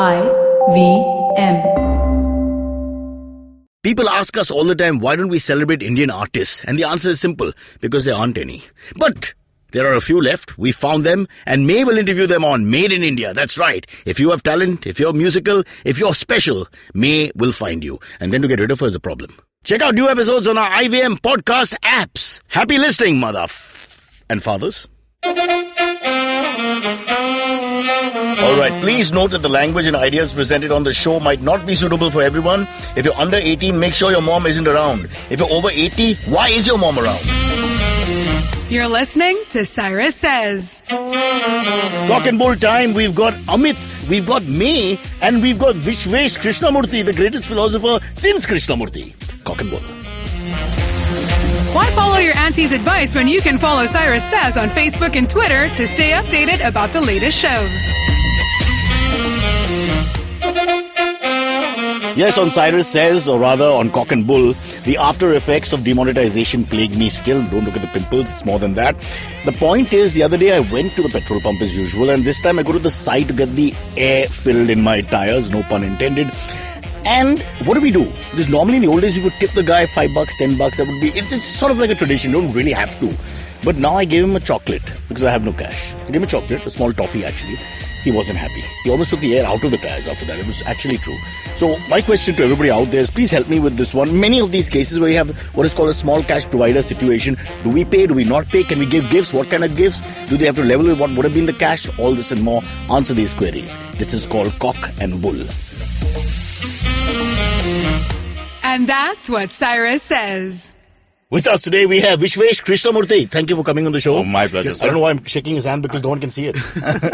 IVM. People ask us all the time, why don't we celebrate Indian artists? And the answer is simple, because there aren't any. But there are a few left. We found them, and Mae will interview them on Made in India. That's right. If you have talent, if you're musical, if you're special, Mae will find you. And then to get rid of her is a problem. Check out new episodes on our IVM podcast apps. Happy listening, mother and fathers. All right, please note that the language and ideas presented on the show might not be suitable for everyone. If you're under 18, make sure your mom isn't around. If you're over 80, why is your mom around? You're listening to Cyrus Says. Cock and Bull time. We've got Amit, we've got Mae, and we've got Vishwesh Krishnamurti, the greatest philosopher since Krishnamurti. Cock and Bull. Why follow your auntie's advice when you can follow Cyrus Says on Facebook and Twitter to stay updated about the latest shows? Yes, on Cyrus Says, or rather on Cock and Bull, the after effects of demonetization plague me still. Don't look at the pimples, it's more than that. The point is, the other day I went to the petrol pump as usual, and this time I go to the side to get the air filled in my tires, no pun intended. And what do we do? Because normally in the old days we would tip the guy $5, $10. That would be, it's sort of like a tradition. You don't really have to. But now I gave him a chocolate because I have no cash. I gave him a chocolate, a small toffee actually. He wasn't happy. He almost took the air out of the tires after that. It was actually true. So my question to everybody out there is, please help me with this one. Many of these cases where you have what is called a small cash provider situation. Do we pay? Do we not pay? Can we give gifts? What kind of gifts? Do they have to level with what would have been the cash? All this and more. Answer these queries. This is called Cock and Bull. And that's what Cyrus Says. With us today, we have Vishwesh Krishnamurti. Thank you for coming on the show. Oh, my pleasure, I don't know why I'm shaking his hand because no one can see it.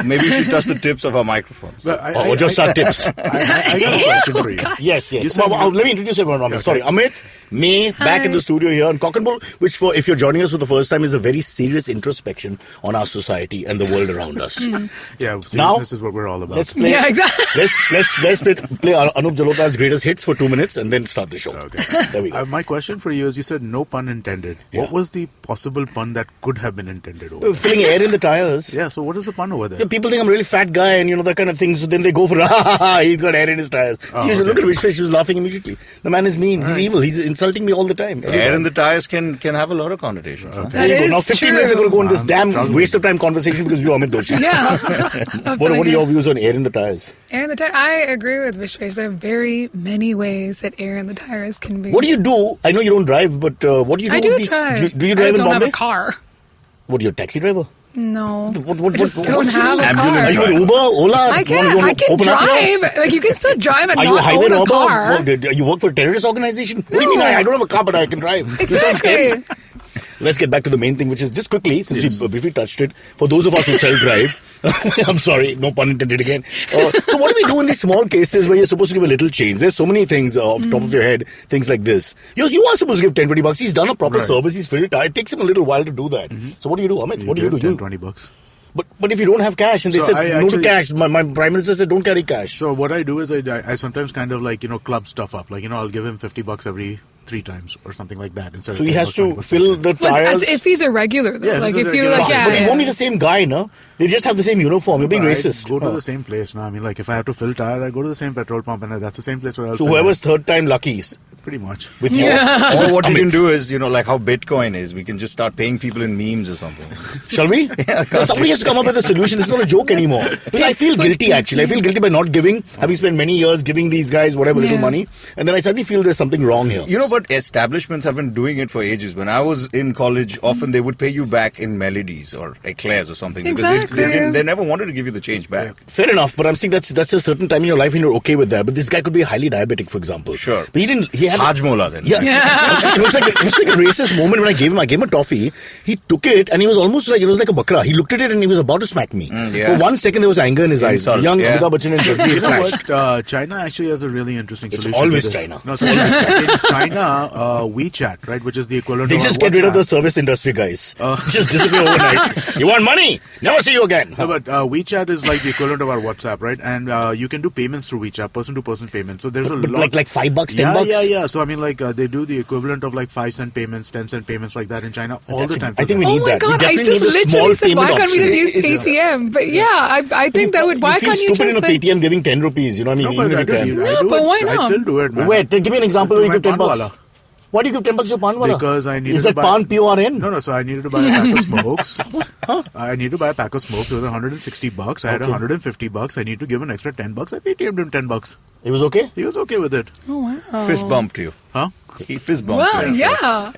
Maybe you should touch the tips of our microphones. Or just our tips. I got a question for you. Yes. Let me introduce everyone. Okay. Sorry, Amit, Mae, back in the studio here on Cock and Bull, which if you're joining us for the first time, is a very serious introspection on our society and the world around us. Yeah, seriousness now, is what we're all about. Let's play. Yeah, exactly. Let's play Anup Jalota's greatest hits for 2 minutes and then start the show. Okay. There we go. My question for you is, you said no pun intended. Yeah. What was the possible pun that could have been intended over? Filling air in the tires. Yeah, so what is the pun over there? Yeah, people think I'm a really fat guy and that kind of thing. So then they go for he's got air in his tires. So look at Vishwesh, she was laughing immediately. The man is mean. He's evil. He's insulting me all the time. Air in the tires can have a lot of connotations. Okay. Huh? That There you is go. Now 15 true. minutes ago to go on this damn waste of time conversation because you Amit Doshi. Yeah. What are your views on air in the tires? Air in the tire. I agree with Vishwesh. There are very many ways that air in the tires can be. What do you do? I know you don't drive, but what do you do I do with these? drive. Do you I drive just in don't have Bombay? a car. What, you're a taxi driver? No. What, I just don't what's your have a ambulance car. Are you with Uber, Ola? I You can wanna open up here? drive. Like, you can still drive and Are you a not highway own a robber? car. You work for a terrorist organization? What do you mean? No. I don't have a car, but I can drive. You sound scared. Exactly. Let's get back to the main thing, which is just quickly, since we briefly touched it, for those of us who self-drive, I'm sorry, no pun intended again. So what do we do in these small cases where you're supposed to give a little change? There's so many things off the top of your head, things like this. You are supposed to give 10, 20 bucks. He's done a proper service. He's filled it. It takes him a little while to do that. So what do you do, Amit? What do you do? 10, 20 bucks. But if you don't have cash, and they So said no to cash, my Prime Minister said don't carry cash. So what I do is I sometimes kind of club stuff up. I'll give him $50 every 3 times or something like that. So he has to fill the Well, tires. if he's a regular, though. Yeah, like, this if is a you, regular. like, But he yeah. won't be the same guy, no? They just have the same uniform. You're being racist. I go to the same place now. I mean, if I have to fill tire, I go to the same petrol pump, and that's the same place where I'll So fill whoever's tire. third time luckies Pretty much. with you. Or what we can do is, like how Bitcoin is, we can just start paying people in memes or something. Shall we? No, somebody has to come up with a solution. It's not a joke anymore. Because I feel guilty, actually. I feel guilty by not giving, having spent many years giving these guys whatever little money. And then I suddenly feel there's something wrong here. But establishments have been doing it for ages. When I was in college, often they would pay you back in melodies or eclairs or something. Exactly. Because they never wanted to give you the change back. Fair enough, but I'm saying that's a certain time in your life and you're okay with that. But this guy could be highly diabetic, for example. Sure. But he had Hajmola then. Yeah. It was like a racist moment when I gave him a toffee. He took it and he was almost like, it was like a bakra. He looked at it and he was about to smack me. For 1 second there was anger in his Insult, eyes. Young yeah. Amitabh Bachchan and Sajji You know flashed. what? China actually has a really interesting It's solution. always to this. China. No, it's always China. In China, China, WeChat, right, which is the equivalent They of just our get rid of the WhatsApp. service industry guys. Just disappear overnight. You want money? Never see you again. No, but WeChat is like the equivalent of our WhatsApp, right? And you can do payments through WeChat, person-to-person payments. So there's a But lot. like $5, $10. Yeah. So I mean, like they do the equivalent of like 5-cent payments, 10-cent payments like that in China all the time. I think we Oh need my that. We god! I definitely just need a small literally said, why payment can't we just option. use Paytm? But yeah, I think that would. Why You feel can't you stupid just in a like? Paytm giving 10 rupees. You know what I mean? No, Even but I if you do. can. I No, do but it. why I not? still do it, man. Wait, give me an example To where you my give 10 bucks. pan wala. Why do you give 10 bucks to pan wala? Because I needed Is to that buy pan PORN? No, so I needed to buy a pack of smokes. I need to buy a pack of smokes. It was $160. I had $150. I need to give an extra $10. I paid him $10. It was okay? He was okay with it. Oh wow! Fist bumped you. Huh? He fist bumped Well, you. yeah.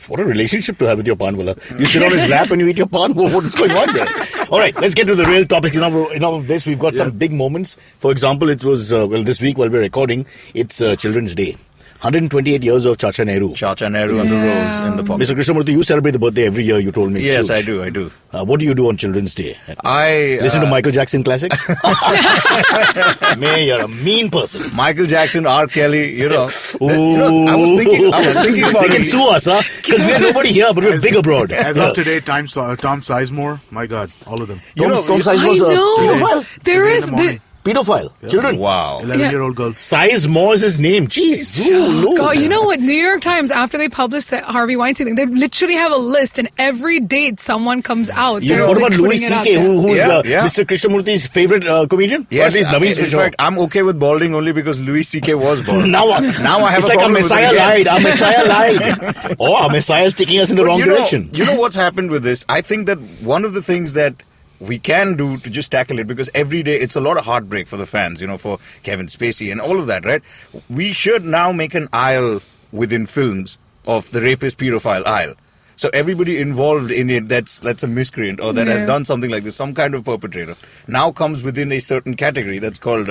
What a relationship to have with your pan wala. You sit on his lap and you eat your pan. What's going on there? All right, let's get to the real topics. Enough of this. We've got some big moments. For example, it was, this week while we're recording, it's Children's Day. 128 years of Chacha Nehru. Chacha Nehru and the rose in the pocket. Mr. Krishnamurthy, you celebrate the birthday every year, you told me. Yes, Huge. I do. What do you do on Children's Day? I Listen to Michael Jackson classics? May, you're a mean person. Michael Jackson, R. Kelly, Ooh. I was thinking about They can it. sue us, huh? Because we're nobody here, but we're big abroad. As of today, Tom Sizemore, my God, all of them. Tom Size I was a know. pedophile. There Today in is the morning. Pedophile. Children. Wow. 11-year-old girls. Size More is his name. Jeez. Oh, God, you know what? New York Times, after they published that Harvey Weinstein thing, they literally have a list, and every date someone comes out. You they're, know, what like, about Louis putting it out C.K., there. who's Yeah. Mr. Krishnamurthy's favorite comedian? Yes, Or at least Naveen's in for sure. fact, I'm okay with balding only because Louis C.K. was bald. Now I have it's a like our problem with it Messiah again. lied. Our Messiah lied. Oh, our Messiah is taking us in the wrong direction. You know what's happened with this? I think that one of the things that we can do to just tackle it, because every day it's a lot of heartbreak for the fans, for Kevin Spacey and all of that, right? We should now make an aisle within films of the rapist pedophile aisle. So everybody involved in it that's a miscreant or that has done something like this, some kind of perpetrator, now comes within a certain category that's called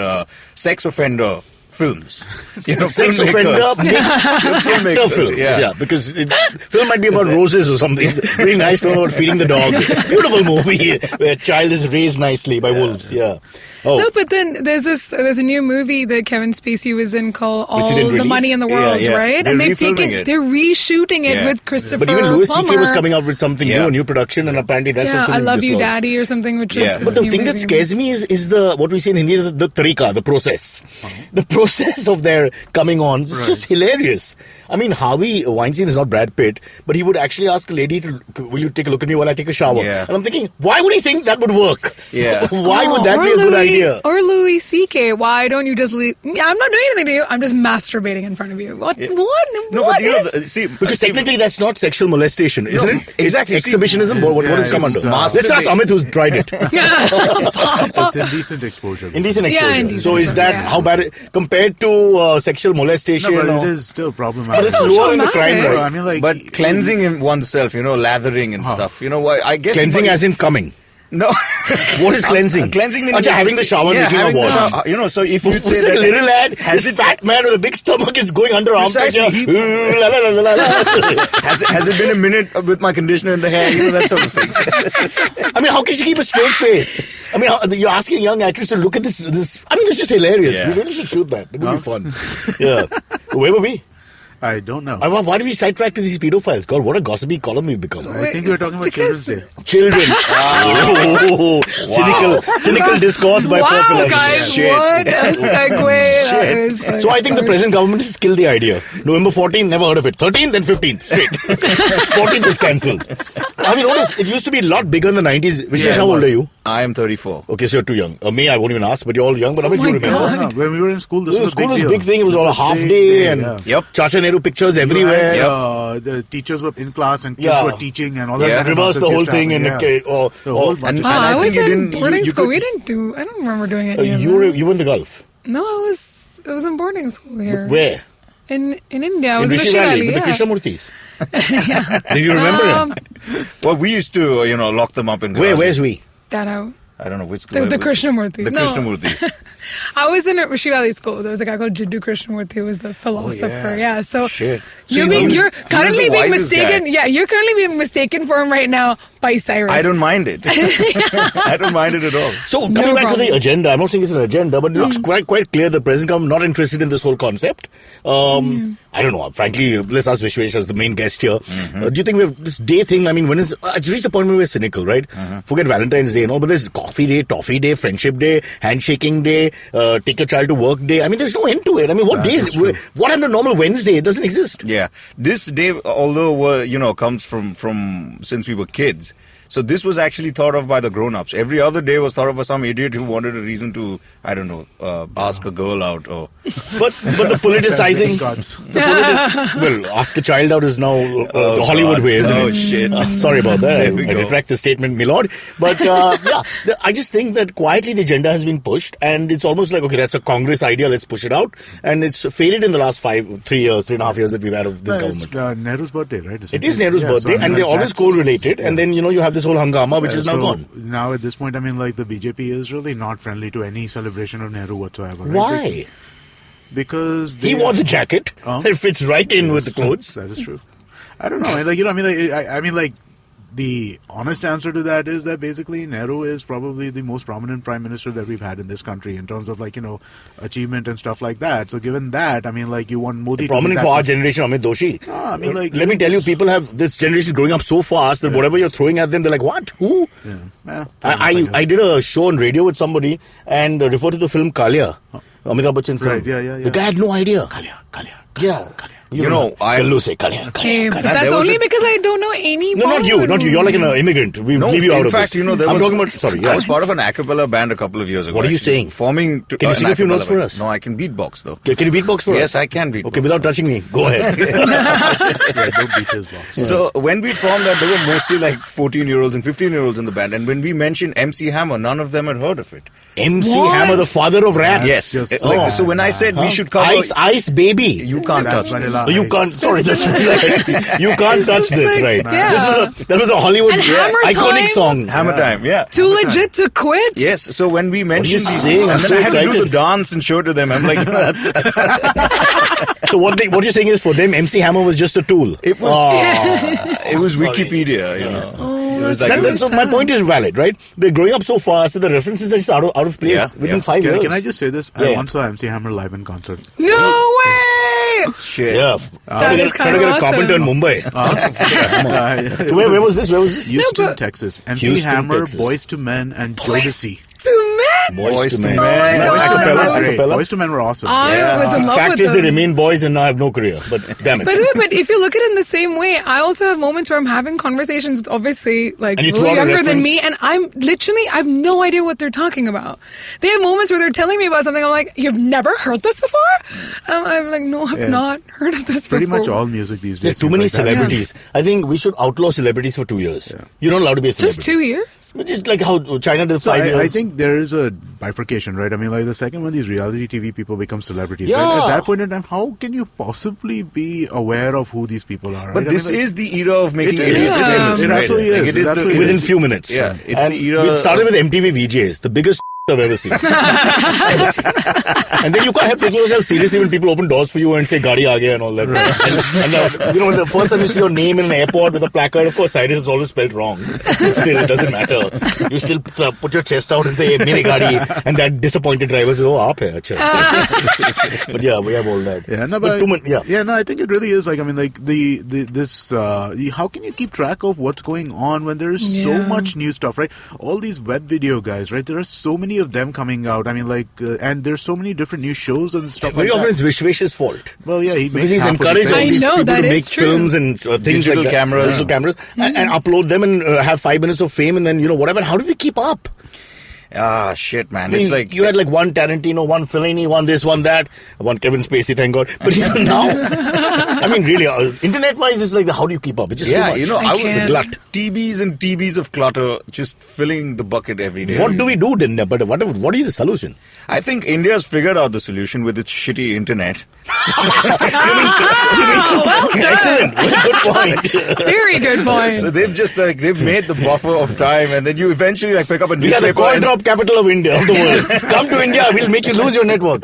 sex offender films. Sex filmmakers. offender, actor films. Yeah, because film might be about roses or something. It's a really nice film about feeding the dog. Beautiful movie where a child is raised nicely by wolves. Yeah. Oh. No, but then there's a new movie that Kevin Spacey was in called All he didn't the release? Money in the World, Yeah. right? They're and they're reshooting it Yeah. with Christopher But even Louis Plummer. C.K. was coming out with something Yeah. new, a new production, and apparently that's Yeah, also I being Love You, dislodged. Daddy, or something, which Yeah. is. But the thing that scares me is the what we say in Hindi, the tarika, the process. The process of their coming on. It's just hilarious. I mean, Harvey Weinstein is not Brad Pitt, but he would actually ask a lady will you take a look at me while I take a shower? Yeah. And I'm thinking, why would he think that would work? Yeah. Why would that be a good idea? Or Louis C.K. Why don't you just leave? I'm not doing anything to you. I'm just masturbating in front of you. What? Yeah. What? No, What but is- Because technically that's not sexual molestation, isn't it? exactly. It's exhibitionism. What does it come under? it's, Let's ask Amit who's tried it. It's indecent exposure. Indecent Yeah, exposure. indecent So is that exposure, how bad it, compared to sexual molestation? No, but or- it is still problematic. It's so lower in the crime traumatic. rate. I mean, like, But cleansing in oneself, lathering and stuff. I guess Cleansing as in coming. no. What is cleansing? Cleansing means Acha, having the shower, yeah, making a having the wash. shower. So if you'd say It's like that a little lad, has this it fat man with a big stomach is going under armpit. Precisely. La, la, la, la, la. has it been a minute with my conditioner in the hair? That sort of thing. I mean, how can she keep a straight face? I mean, you're asking a young actress to look at this. I mean, this is hilarious. Yeah. We really should shoot that. It would be fun. Yeah. Where were we? I don't know. Why do we sidetrack to these pedophiles? God, what a gossipy column we've become. I think we were talking about Because- Children's Day. Children. Oh, cynical discourse by Wow, Popular. guys, Shit. what a segue that is. So I think the present government has killed the idea. November 14th, never heard of it. 13th and 15th, straight. 14th is cancelled. I mean, it used to be a lot bigger in the 90s. Vishwesh, how old are you? I am 34. Okay, so you're too young. Me, I won't even ask, but you're all young. But I mean, my you remember. God. No, when we were in school, this was a School big was a deal. big thing. It was This all a was half big day day, and yeah. Yep. Chacha Nehru pictures everywhere. The teachers were in class and kids Yeah. were teaching and all that. Yeah. kind of Reverse the nonsense whole used to thing and happen, the whole bunch and- of Wow, and I I think was you in didn't- boarding you school. could- We didn't do. I don't remember doing any of you were in the Gulf. No, I was in boarding school here. Where? In India. I was In in Rishi Rishi Valley Valley. with the Yeah. Krishnamurthis. Did you remember him? Well, we used to, lock them up in Where's garages. we? That out. I don't know which school. The Krishnamurti. The No. Krishnamurtis. I was in a Rishi Valley school. There was a guy called Jiddu Krishnamurti who was the philosopher. Yeah. So Shit. you're So he was currently the being wisest mistaken. guy. Yeah, you're currently being mistaken for him right now by Cyrus. I don't mind it. I don't mind it at all. So coming back to problem. the agenda, I'm not saying it's an agenda, but it looks quite clear the present government not interested in this whole concept. I don't know. Frankly, let's ask Vishwesh as the main guest here. Do you think we have this day thing? I mean, when is it's reached a point where we're cynical, right? Forget Valentine's Day and all, but there's coffee day, toffee day, friendship day, handshaking day, take your child to work day. I mean, there's no end to it. I mean, what days? What happened to normal Wednesday? It doesn't exist. Yeah, this day, although comes from since we were kids. So this was actually thought of by the grown-ups. Every other day was thought of by some idiot who wanted a reason to, I don't know, ask a girl out or. But the politicizing. Well, ask a child out is now the Hollywood way, isn't it? Oh shit! Sorry about that. I we go. retract the statement, my lord. But I just think that quietly the agenda has been pushed, and it's almost like, okay, that's a Congress idea. Let's push it out, and it's faded in the last 3.5 years that we've had of this government. It's Nehru's birthday, right? It is Nehru's birthday, and they're always correlated. And then you have this whole hangama, which is now gone. Now at this point, I mean, like the BJP is really not friendly to any celebration of Nehru whatsoever. Right? Why? Because He wore the jacket. It fits right in with the clothes. That is true. I don't know. I mean, the honest answer to that is that basically Nehru is probably the most prominent prime minister that we've had in this country in terms of achievement and stuff like that. So given that, I mean, you want Modi Prominent to be for our that generation, Amit Doshi. No, I mean, let me tell you, people have this generation growing up so fast that whatever you're throwing at them, they're like, what? Who? Yeah, I did a show on radio with somebody and referred to the film Kalia, Amitabh Bachchan film. Right, yeah. The guy had no idea. Kalia. Yeah. I say Kalia. Hey, but There that's was only a- because I don't know any. No, not you. You're like an immigrant. We leave you out in of fact, this. there I'm was, talking about. Sorry, I was part of an a cappella band a couple of years ago. What are you actually, saying? Forming. To, Can you sing an a few a notes cappella for band. us? No, I can beatbox though. Can you beatbox for us? Yes, I can beatbox. Okay, without touching me. Go ahead. Don't beat his box. So when we formed that, there were mostly like 14-year-olds and 15-year-olds in the band. And when we mentioned MC Hammer, none of them had heard of it. MC What? Hammer, the father of rap. Yes. just- So when I said we should cover, Ice Baby. you can't That's touch this. vanilla. Oh, you can't. Sorry, you can't touch is this, like- right? yeah. That was a Hollywood And Hammer iconic Time? song. Hammer time, yeah. Too legit to quit. Yes, so when we mentioned you these, saying? I'm and then so I had to do excited. the dance and show to them. I'm like, that's So what you're saying is for them, MC Hammer was just a tool. it was Oh. it was Wikipedia, you know. It was like So my point is valid, right? They're growing up so fast that the references are just out of place Yeah, within yeah. 5 years. Can I just say this? Yeah. I once saw MC Hammer live in concert. No way! shit. Yeah. That is Trying to kinda get a carpenter in awesome. Mumbai. So where was this? Houston, but- Texas. MC Houston, Hammer, Texas. Boys to Men, and Jodeci. To men. Boys to Men. Oh my Boys God. to Men. Boys Great. Acapella. Boys to Men were awesome. I was in love Fact with is, they them. remain boys and now have no career. But damn it. By the way, but if you look at it in the same way, I also have moments where I'm having conversations with obviously like And you a little throw out a younger than reference? me, and I have no idea what they're talking about. They have moments where they're telling me about something. I'm like, you've never heard this before? I'm like, no, I've not heard of this Pretty before. much all music these There are days. too many seems like that. celebrities. I think we should outlaw celebrities for 2 years. You're not allowed to be a celebrity. Just 2 years? Just like how China did So 5 years. I think there is a bifurcation, right? I mean, like the second when these reality TV people become celebrities, right? Yeah. At that point in time, how can you possibly be aware of who these people are? Right? But this is the era of making It is. idiots Yeah. famous. It right? absolutely Like, is. it is It the, absolutely within is. few minutes. Yeah, it's And the era It started of- with MTV VJs, the biggest I've ever seen. And then you can't help taking yourself seriously when people open doors for you and say "Gadi aa gaya" and all that. And the first time you see your name in an airport with a placard, of course, Cyrus is always spelled wrong. Still, it doesn't matter. You still put your chest out and say "Mere gadi," and that disappointed driver says, "Oh, aap hai, acha." But yeah, we have all that. Yeah, no, but no, I think it really is like, I mean, like this. How can you keep track of what's going on when there is so Yeah. much new stuff, right? All these web video guys, right? There are so many of them coming out. I mean, like, and there's so many different new shows and stuff. Very like often that. it's Vishwesh's fault. Well, yeah, he Because makes he's half of the encouraged all thing. these I know, people that to is make true. films and things Digital like that. cameras. Digital cameras. And upload them and have 5 minutes of fame and then, whatever. How do we keep up? Shit, man. I mean, It's like you had like one Tarantino, one Fellini, one this, one that, one Kevin Spacey, thank God. But now, I mean, really, internet-wise, it's like, how do you keep up? It's just so much. I can't. was glut. TBs and TBs of clutter, just filling the bucket every day. What do we do then? But what is the solution? I think India's figured out the solution with its shitty internet. Well done. Excellent. Good point. Very good point. So they've made the buffer of time, and then you eventually pick up a We are the newspaper. coin drop capital of India, of the world. Come to India, we'll make you lose your network.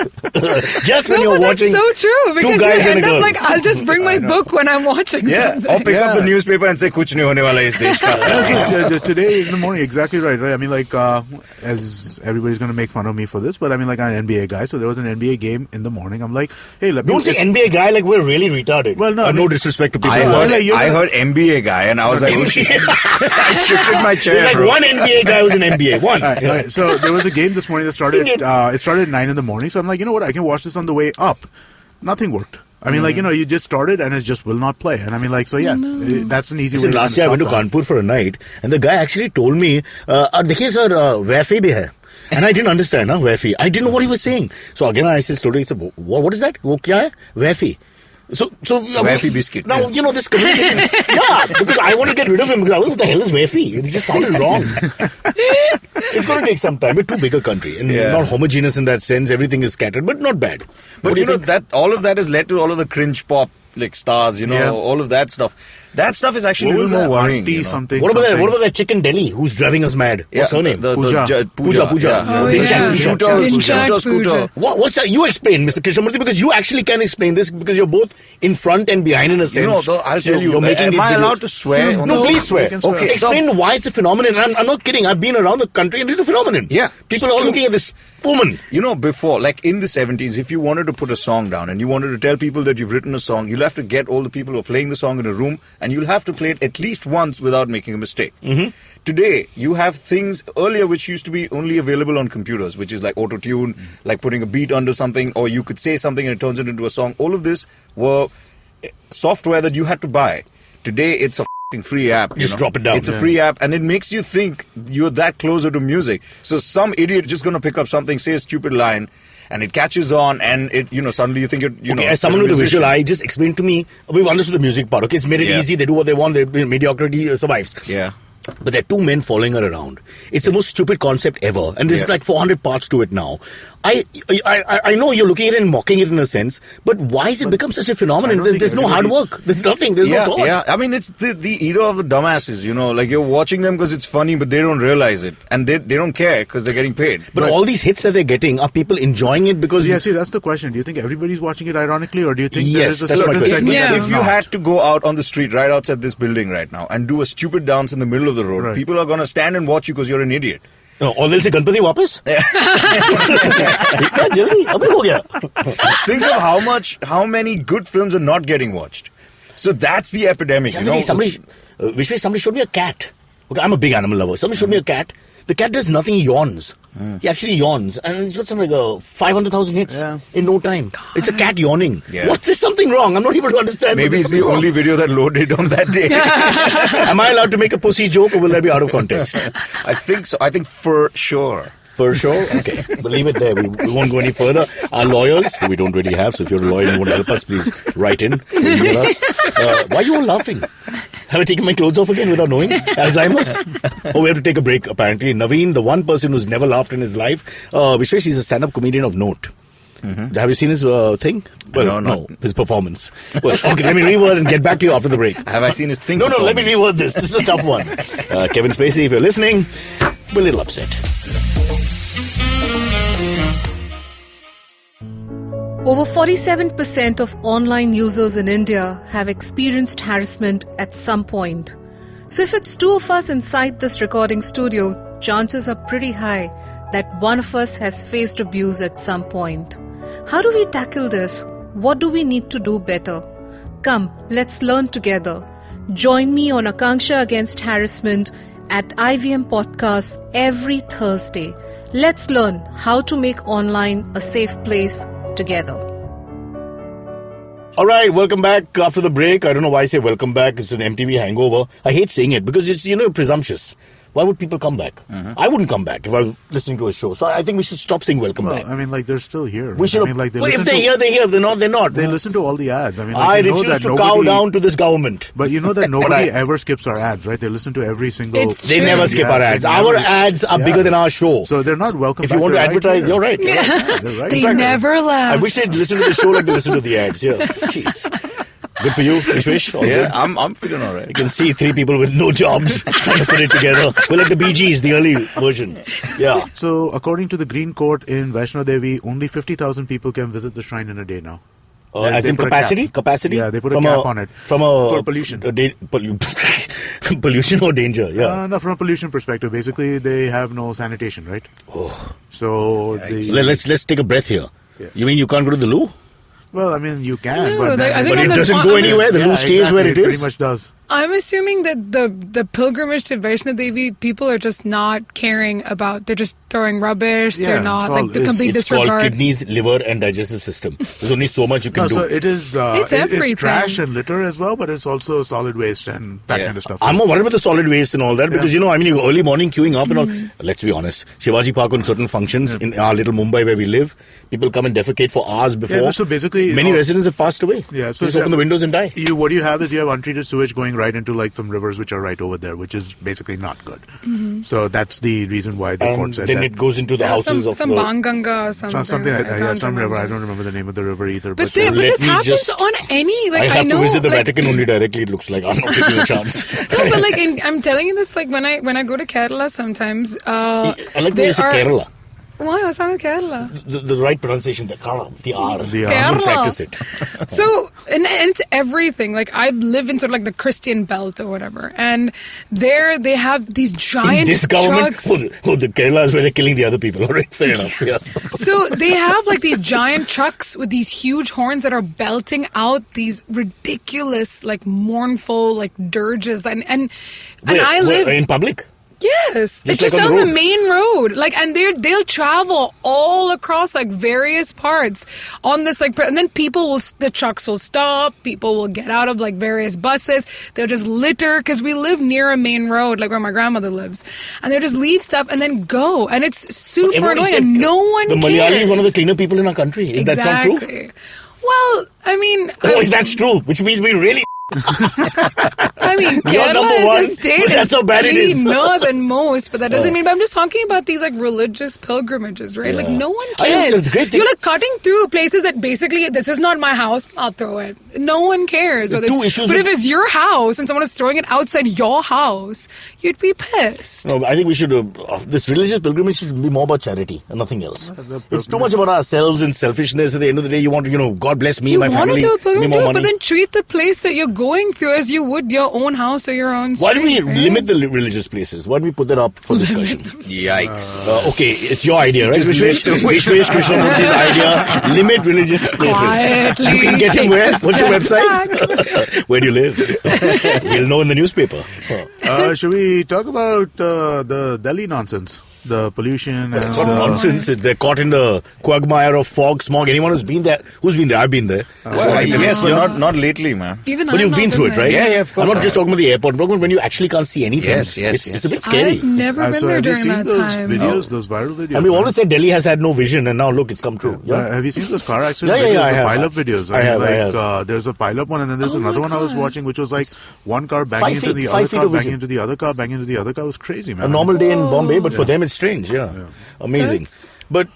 Just when No, you're but that's watching so true because two you guys and a end girl. up like, I'll just bring my book when I'm watching Yeah, something. or pick up the newspaper and say, "Kuch nahi hone wala is desh ka." Today in the morning, exactly right. I mean, as everybody's going to make fun of me for this, but I mean, I'm an NBA guy, so there was an NBA game in the morning. I'm like, hey, let me... Don't say NBA guy like we're really retarded. Well, no, I no mean- disrespect to people. I heard MBA guy, and I was like, oh, shit. I shifted my chair. There's like bro. one NBA guy who's an NBA. One. Alright, so there was a game this morning that started. It started at 9 in the morning. So I'm like, you know what? I can watch this on the way up. Nothing worked. I mean, you just started and it just will not play. And I mean, that's an easy way. Listen, last year I went to Kanpur for a night, and the guy actually told me, "Dekhiye sir, Wi-Fi bhi hai." And I didn't understand, Wi-Fi. I didn't know what he was saying. So again, I said, he said, what is that? Wo kya hai? Wi-Fi. So Wi-Fi biscuit. Now, this communication. Yeah, because I want to get rid of him because I was, what the hell is Wi-Fi? It just sounded wrong. It's going to take some time. We're too big a country and not homogeneous in that sense. Everything is scattered, but not bad. But that all of that has led to all of the cringe pop stars, all of that stuff. That stuff is actually a little more worrying. Something. What about that chick in Delhi who's driving us mad? What's her name? Pooja. Pooja. Yeah. Oh, yeah. Scooter. What's that? You explain, Mr. Krishnamurthy, because you actually can explain this because you're both in front and behind in a sense. I'll tell you. You're making Am these I videos. allowed to swear? on No, this? please swear. You can swear. Okay, Explain why it's a phenomenon. I'm not kidding. I've been around the country and it's a phenomenon. Yeah. People are all looking at this woman. Before, in the 70s, if you wanted to put a song down and you wanted to tell people that you've written a song, you'll have to get all the people who are playing the song in a room and you'll have to play it at least once without making a mistake. Mm-hmm. Today, you have things earlier which used to be only available on computers, which is like auto-tune, like putting a beat under something, or you could say something and it turns it into a song. All of this were software that you had to buy. Today, it's a free app. Just drop it down. It's a free app, and it makes you think you're that closer to music. So some idiot just going to pick up something, say a stupid line, and it catches on, and it, suddenly you think you're, as someone with a visual eye, just explain to me. We've understood the music part. Okay, it's made it easy. They do what they want. Mediocrity survives. Yeah. But there are two men following her around. It's the most stupid concept ever. And there's like 400 parts to it now. I know you're looking at it and mocking it in a sense, but why has it become such a phenomenon? There's no hard work. There's nothing. There's no thought. Yeah, I mean, it's the era of the dumbasses, you're watching them because it's funny, but they don't realize it. And they don't care because they're getting paid. But all these hits that they're getting, are people enjoying it because... Yeah, see, that's the question. Do you think everybody's watching it ironically, or do you think Yes, there is a that's my certain question. segment Yeah. that If is you not? had to go out on the street right outside this building right now and do a stupid dance in the middle of the road, Right. people are going to stand and watch you because you're an idiot. or they'll say, Ganpati वापस? इतना जल्दी? अबे हो गया. Think of how many good films are not getting watched. So that's the epidemic. Somebody showed me a cat. Okay, I'm a big animal lover. Somebody showed me a cat. The cat does nothing. He yawns. He actually yawns, and he's got something like 500,000 hits in no time. It's a cat yawning. Yeah. What? There's something wrong. I'm not able to understand. Maybe it's the only video that loaded on that day. Am I allowed to make a pussy joke, or will that be out of context? I think so. I think for sure. For sure? Okay. But leave it there. We won't go any further. Our lawyers, who we don't really have, so if you're a lawyer and you want to help us, please write in. Email us. Why are you all laughing? Have I taken my clothes off again without knowing? Alzheimer's? Oh, we have to take a break, apparently. Naveen, the one person who's never laughed in his life. Vishwesh, he's a stand-up comedian of note. Mm-hmm. Have you seen his thing? Well, no, his performance. Well, okay, let me reword and get back to you after the break. Have I seen his thing? No, let me reword this. This is a tough one. Kevin Spacey, if you're listening, we're a little upset. Over 47% of online users in India have experienced harassment at some point. So if it's two of us inside this recording studio, chances are pretty high that one of us has faced abuse at some point. How do we tackle this? What do we need to do better? Come, let's learn together. Join me on Akanksha Against Harassment at IVM Podcasts every Thursday. Let's learn how to make online a safe place together. All right, welcome back after the break. I don't know why I say welcome back. It's an MTV hangover. I hate saying it because it's, presumptuous. Why would people come back? I wouldn't come back if I was listening to a show. So I think we should stop saying welcome back. I mean, like, they're still here. We should. I mean, like, If they're here, they're here. If they're not, they're not. They listen to all the ads. I mean, like, I you know refuse that to nobody, cow down to this government. But you know that nobody ever skips our ads, right? They listen to every single. It's They true. never skip our ads. Our ads are bigger than our show. So they're not welcome. If you want to advertise, you're right. They're right. They Exactly. never left. I wish they'd listen to the show like they listen to the ads. Yeah. Jeez. Good for you, Vishwesh. All Yeah, good. I'm feeling all right. You can see 3 people with no jobs trying to put it together. We're like the Bee Gees, the early version. Yeah. So according to the Green Court in Vaishno Devi, only 50,000 people can visit the shrine in a day now. As They in put a capacity? cap. Capacity? Yeah, they put a cap on it. For pollution. Pollution or danger, yeah. No, from a pollution perspective, basically they have no sanitation, right? So Let's take a breath here. Yeah. You mean you can't go to the loo? Well, I mean, you can, No, but, like, I think But on it the- doesn't on go the- anywhere. The loo stays where it It pretty is. much does. I'm assuming that the pilgrimage to Vaishno Devi, people are just not caring about. They're just throwing rubbish. Yeah, They're not it's all- like the complete It's called disregard. kidneys, liver, and digestive system. There's only so much you can No, do. so it is. It's everything. It's trash and litter as well, but it's also solid waste and that Yeah. kind of stuff. I'm more worried about the solid waste and all that because, Yeah. I mean, early morning queuing up and all. Let's be honest. Shivaji Park on certain functions in our little Mumbai where we live, people come and defecate for hours before. Yeah, so basically, many residents have passed away. Yeah, so They just open the windows and die. What you have is you have untreated sewage going right into like some rivers which are right over there, which is basically not good. So that's the reason why the court And said then that. it goes into the houses of some the... Banganga or something. Something like that. Yeah, can't some river. I remember. don't remember the name of the river either. But, Let this me happens just- on any. Like I have know, to visit the like, Vatican only directly, it looks like. I'm not taking a chance. No, but like I'm telling you this, like when I go to Kerala sometimes. I like the way there you say are- Kerala. Why? What's wrong with Kerala? The right pronunciation, the R. The I'm R. gonna Kerala. practice it. So, and it's everything. Like, I live in sort of like the Christian belt or whatever. And there they have these giant In this government, trucks. the Kerala is where they're killing the other people. All right, fair enough. Yeah. So they have like these giant trucks with these huge horns that are belting out these ridiculous, like mournful, like dirges. And I live in public. Yes, it's like just on on the the road. main road. Like, and they'll travel all across like various parts on this like, and then the trucks will stop. People will get out of like various buses. They'll just litter because we live near a main road, like where my grandmother lives, and they'll just leave stuff and then go, and it's super Everybody annoying, said and no one The cares. Malayali is one of the cleaner people in our country. Is that not true? Exactly. Well, I mean, Oh, is that true? Which means we really... I mean, You're number Kerala one, is a state but that's how bad it is. cleaner than most, but that doesn't mean. But I'm just talking about these like religious pilgrimages, right? Like Yeah. no one I think cares. the great thing- You're like cutting through places that basically this is not my house. I'll throw it. No one cares. The Whether two it's, issues but with- if it's your house and someone is throwing it outside your house, you'd be pissed. No, I think we should... this religious pilgrimage should be more about charity and nothing else. It's too much about ourselves and selfishness. At the end of the day, you want to, God bless me, You my want family, to do a give me pilgrimage, more too, money. but then treat the place that you're going through as you would your own house or your own street. Why do we right? limit the religious places? Why do we put that up for discussion? Yikes. Okay, it's your idea, right? Just Vishwesh Krishnamurthy's idea. Limit religious places. Quietly You can get him where? takes a What's your step website? Where do you live? We'll know in the newspaper. Should we talk about the Delhi nonsense? The pollution and It's not nonsense. They're caught in the quagmire of fog, smog. Anyone who's been there? I've been there. Well, yes, but not lately, man. Even But I've you've not been through it, there. right? Yeah, of course I'm not I just have. talking about the airport. I'm talking about when you actually can't see anything. Yes, It's a bit scary. I've never been so there have you during seen that those time. videos, those viral videos? And we've man? always said Delhi has had no vision, and now look, it's come true. Yeah. Have you seen those car accidents? Yeah, I the have. pile-up videos. I have. There's a pile-up one, and then there's Oh another my one I was God. watching, which was like one car banging 5 into the feet, other 5 feet car, of banging vision. into the other car, banging into the other car. It was crazy, man. A normal day in Bombay, but for them it's strange. Yeah. Amazing. But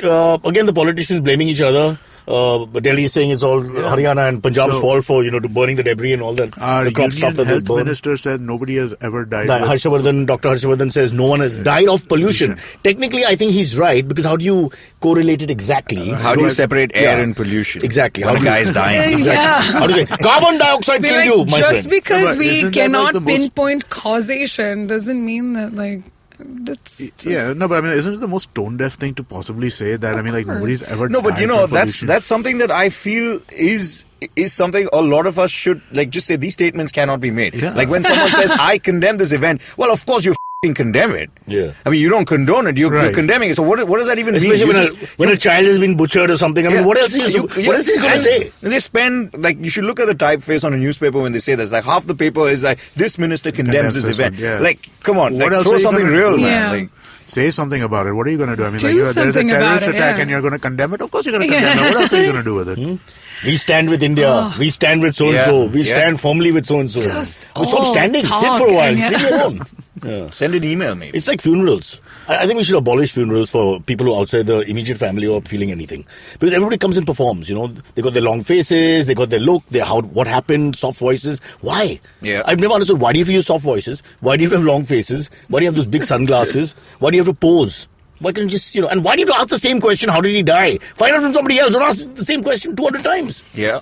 again, the politicians blaming each other. But Delhi is saying it's all Haryana and Punjab's So- fault for to burning the debris and all that. Our the crop Union stuff that they Health burn. Minister said nobody has ever died. Dr. Harshavardhan says no one has died of pollution. Technically, I think he's right because how do you correlate it exactly? How do you separate air Yeah. and pollution? Exactly. When How a do you- guy is dying. Yeah. Exactly. How do you say carbon dioxide Be killed like, you, my just friend? because No, but we isn't that, like, cannot the most- pinpoint causation doesn't mean that like that's just, Yeah, no, but I mean, isn't it the most tone-deaf thing to possibly say that? I mean, like, nobody's ever No, but died you know, from pollution. that's something that I feel is something a lot of us should like just say these statements cannot be made. Yeah. Like when someone says I condemn this event, well, of course you're condemn it. Yeah. I mean, you don't condone it. You're condemning it. So what does that even Especially mean? when a child has been butchered or something. I mean, what else is he going to say? They spend, like, you should look at the typeface on a newspaper when they say this. Like, half the paper is like, this minister condemns this event. Yeah. Like, come on. What like, else throw are you something gonna real, do? man. Yeah. Like, say something about it. What are you going to do? I mean, Do like, there's a something about terrorist it, attack yeah. and you're going to condemn it? Of course you're going to condemn it. What else are you going to do with it? We stand with India. We stand with so-and-so. Yeah. We stand firmly with so-and-so. Just Stop standing. Sit talk for a while. and Leave me alone. Yeah. send an email, maybe. It's like funerals. I think we should abolish funerals for people who are outside the immediate family or feeling anything. Because everybody comes and performs, you know. They got their long faces, they got their look, what happened, soft voices. Why? Yeah. I've never understood, why do you use soft voices? Why do you have long faces? Why do you have those big sunglasses? Why do you have to pose? Why can't you just, and why do you have to ask the same question, how did he die? Find out from somebody else. Don't ask the same question 200 times. Yeah.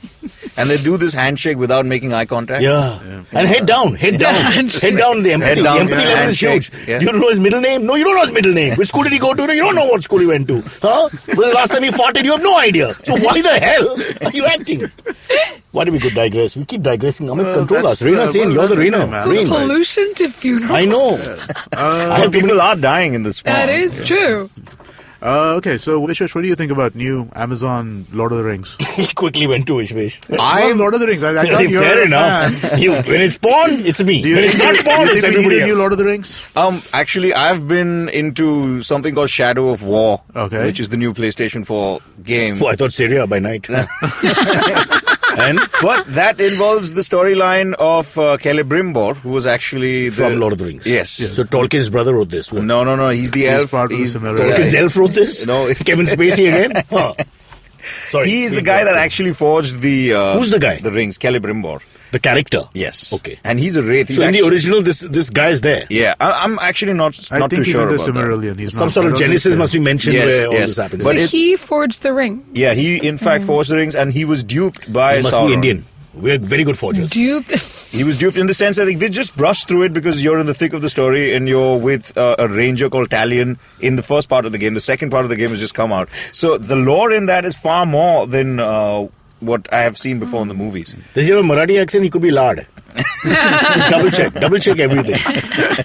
And they do this handshake without making eye contact. Yeah. And head down. Head down. The empathy. Head down, The empathy level is handshake. huge. Yeah. You don't know his middle name? No, you don't know his middle name. Which school did he go to? No, you don't know what school he went to. Huh? Well, the last time he farted, you have no idea. So why the hell are you acting? Why do we go digress? We keep digressing. Amit, control us. Reena Sen, you're the Reena. Rain. Pollution to funerals. I know. People are dying in this farm. That is true. Okay, so Vishwesh, what do you think about new Amazon Lord of the Rings? He quickly went to Vishwesh. I'm Lord of the Rings. I thought you were Fair a enough. fan. When it's porn, it's me. Do you When it's think- not porn, do you it's think we need everybody a new else. Lord of the Rings? Actually, I've been into something called Shadow of War, Okay. which is the new PlayStation 4 game. Oh, I thought Syria by night. But that involves the storyline of Celebrimbor, who was actually From Lord of the Rings. Yes. So Tolkien's brother wrote this. What? No. He's the elf. part of the similar- Tolkien's elf wrote this? No, it's- Kevin Spacey again? Huh. Sorry. He's the guy that actually forged the... Who's the guy? The rings, Celebrimbor. The character? Yes. Okay. And he's a wraith. He's So in the actually- original, this guy is there. Yeah, I'm actually not I too think he's sure in the about that. Silmarillion. He's Some not. sort I of don't think Genesis so. must be mentioned Yes, where all yes. this happens. So But it's- he forged the ring. Yeah, he in fact forged the rings, and he was duped by He must Sauron. be Indian. We're very good forgers. Duped. He was duped in the sense that they just brushed through it because you're in the thick of the story and you're with a ranger called Talion in the first part of the game. The second part of the game has just come out. So the lore in that is far more than what I have seen before in the movies. Does he have a Marathi accent? He could be lard. Just double check everything.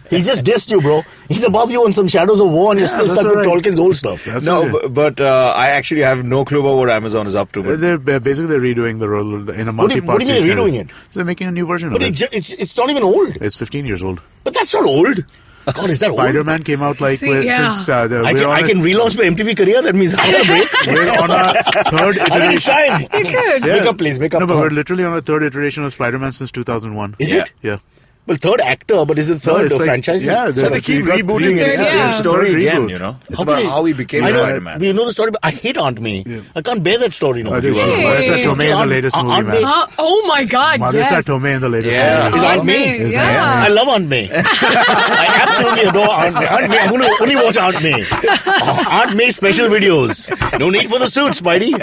He just dissed you, bro. He's above you on some Shadows of War and you're still that's stuck with all right. Tolkien's old stuff. That's No, okay. but I actually have no clue about what Amazon is up to. But They're basically redoing the role in a What do you multi-part. mean they're series. redoing it? So they're making a new version But of it. it's not even old. It's 15 years old. But that's not old. God, is that old? Spider-Man came out like See, yeah. since I can relaunch my MTV career. That means I'm on a break. we're on a third I mean, it's iteration. time. You could. Make up, please. Make up. No, but we're literally on a third iteration of Spider-Man since 2001. Is Yeah. it? Yeah. Well, third actor, but is it No, third it's like- franchise? Yeah, so they keep got rebooting it. It's the Yeah. same story Third again, reboot. you know. It's How about can how he became I know, Spider-Man. we know the story, but I hate Aunt May. Yeah. I can't bear that story. No, Marissa Hey. Tomei in the latest movie, Aunt May. man. Oh my God! Marissa Yes. Tomei in the latest Yeah. movie. Is Aunt Oh, May? May, Yeah. yeah. I love Aunt May. I absolutely adore Aunt May. Aunt May, I'm going to only watch Aunt May. Aunt May special videos. No need for the suit, Spidey.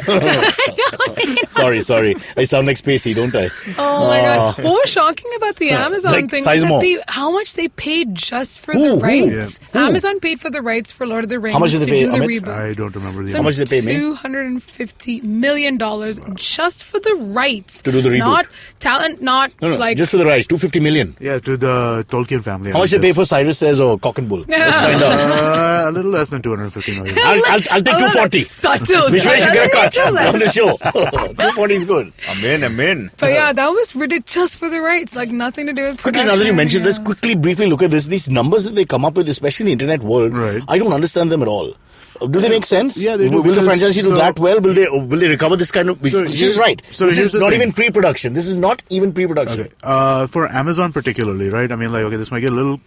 Sorry. I sound like Spacey, don't I? Oh my God! What was shocking about the Amazon like thing was Sizemore. that how much they paid just for Who? the rights. Yeah. Who? Amazon paid for the rights for Lord of the Rings How much did they to pay, do the Amit? reboot. I don't remember the Some How much did they pay me? $250 million just for the rights To do the reboot. Not talent, not No, like just for the rights, 250 million. Yeah, to the Tolkien family. How much they pay for Cyrus says or Cock and Bull? Let's find out. A little less than 250 million. I'll take 240. subtle. Which way should get a cut subtle. on the show? 240 is good. I'm in. But yeah, that was ridiculous just for the rights, like nothing to do with Quickly, production now that you or mentioned this, anything else. quickly, briefly look at this. These numbers that they come up with, especially in the internet world, Right. I don't understand them at all. Do they make sense? Yeah, they do, Will the because- franchisee do so- that well? Will they recover this kind of? Which is right. so this here's is the not thing. even pre-production. This is not even pre-production. Okay. For Amazon particularly, right? I mean, like, okay, this might get a little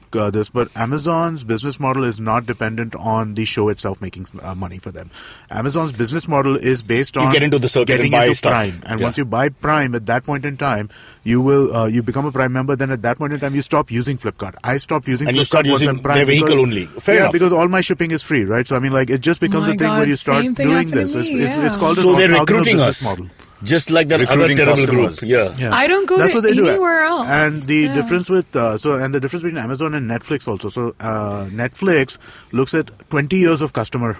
but Amazon's business model is not dependent on the show itself making money for them. Amazon's business model is based on get into the circuit getting and buy into stuff. Prime, and Yeah. once you buy Prime, at that point in time, you will you become a Prime member. Then at that point in time, you stop using Flipkart. I stopped using And Flipkart you start once using on Prime their vehicle because- only. Fair yeah, enough. because all my shipping is free, right? So I mean, like, it just becomes my a thing God, where you start same thing doing happened to this. me, It's yeah. called So an they're orthogonal recruiting business us. model. Just like that other Recruiting terrible customers. group. Yeah. Yeah. I don't go That's to what they do. anywhere else. And the difference with the difference between Amazon and Netflix also. So Netflix looks at 20 years of customer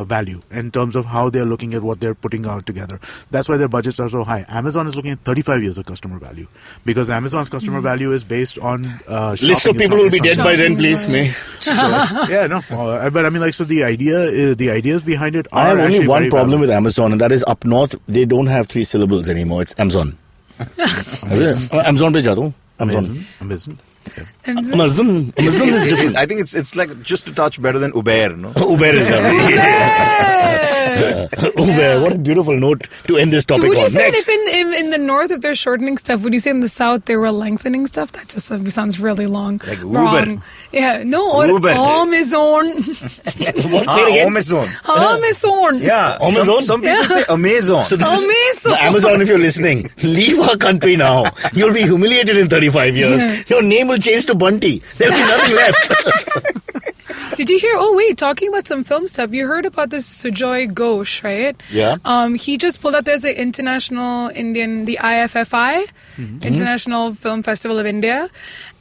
value in terms of how they're looking at what they're putting out together. That's why their budgets are so high. Amazon is looking at 35 years of customer value because Amazon's customer value is based on shopping. List of people will be dead by then, please, May. Yeah, no, but I mean, like, so the ideas behind it are I have only actually one very problem valid. with Amazon, and that is up north, they don't have 3 syllables anymore. It's Amazon. Amazon pe jata hu. Amazon. Amazon. Yeah. Amazon is different. I think it's like just a touch better than Uber, no? Uber is lovely. Uber, what a beautiful note to end this So topic would you on. say Next. that if in the north, if they're shortening stuff, would you say in the south they were lengthening stuff? That just sounds really long. Like Uber. Wrong. Yeah, no, or Uber. Amazon. What? Say it again. Amazon. Amazon. Yeah. Amazon? Some people say Amazon. So this is Amazon. Amazon, if you're listening, leave our country now. You'll be humiliated in 35 years. Your name will change to Bunty. There'll be nothing left. Did you hear? Oh wait, talking about some film stuff. You heard about this Sujoy Ghosh, right? Yeah. He just pulled out. There's the the IFFI, International Film Festival of India,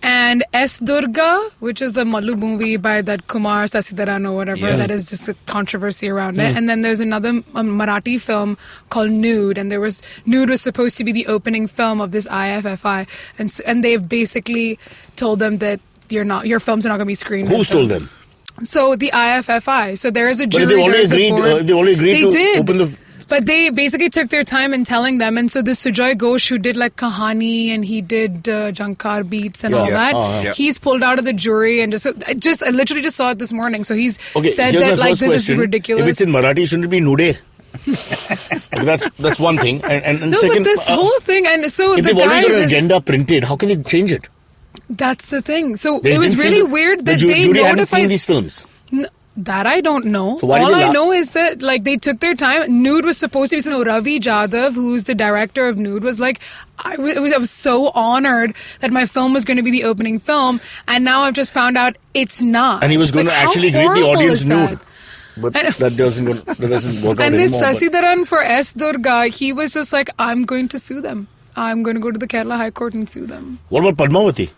and S Durga, which is the Mallu movie by that Kumar Sasidaran or whatever. Yeah. That is just a controversy around it. And then there's another Marathi film called Nude, and Nude was supposed to be the opening film of this IFFI, and they've basically told them that your films are not going to be screened. Who in stole film. them? So the IFFI. So there is a But jury. they already there's a agreed. board. They already agreed They to did. open the. But they basically took their time in telling them. And so this Sujoy Ghosh, who did like Kahani and he did Jankar Beats and all Yeah. that, Yeah. he's pulled out of the jury and I literally just saw it this morning. So he's said here's that my like first this question. is ridiculous. If it's in Marathi, shouldn't it be Nude? that's one thing. And no, second, but this whole thing, and so if the they've guy, already got an agenda printed, how can they change it? that's the thing. So They it was didn't see really the- weird that the they jury hadn't notified. seen these films. That I don't know. So why did All they I la- know is that like they took their time. Nude was supposed to be. So Ravi Jadhav, who's the director of Nude, was like, I was so honored that my film was going to be the opening film, and now I've just found out it's not. And he was going Like, to how actually greet the horrible audience is that? nude. But And- that doesn't work out And this anymore. but- Sasidaran for S Durga, he was just like, I'm going to sue them. I'm going to go to the Kerala High Court and sue them. What about Padmavati?